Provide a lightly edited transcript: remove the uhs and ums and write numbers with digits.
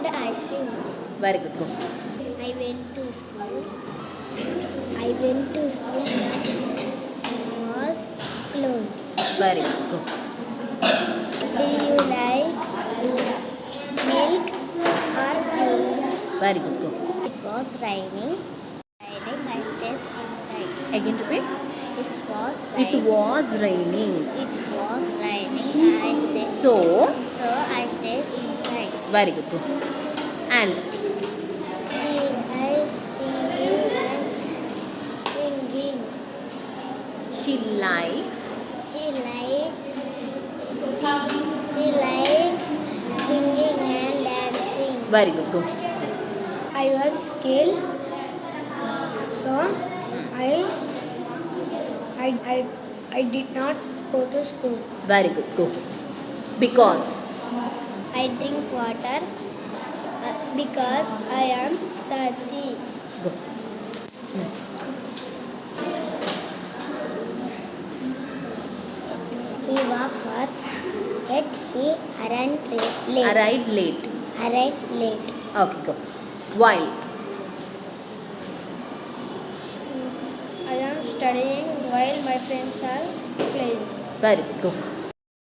eaten ice creams. Very good. Go. I went to school. I went to school but it was closed. Very good. Go. Do you like milk or juice? Very good. Go. It was raining. I stayed inside. Again repeat. It was It raining. was raining. It was raining. So, So I stayed inside. very good. Go. And I singing and singing. she likes. She likes singing and dancing. Very good. Go. I was scared, so I did not go to school. Very good. Go. Because. I drink water because I am thirsty. Go. He walked fast, yet he arrived late. Arrived late. Arrived late. Okay. Go. While. I am studying while my friends are playing. Very good. Go.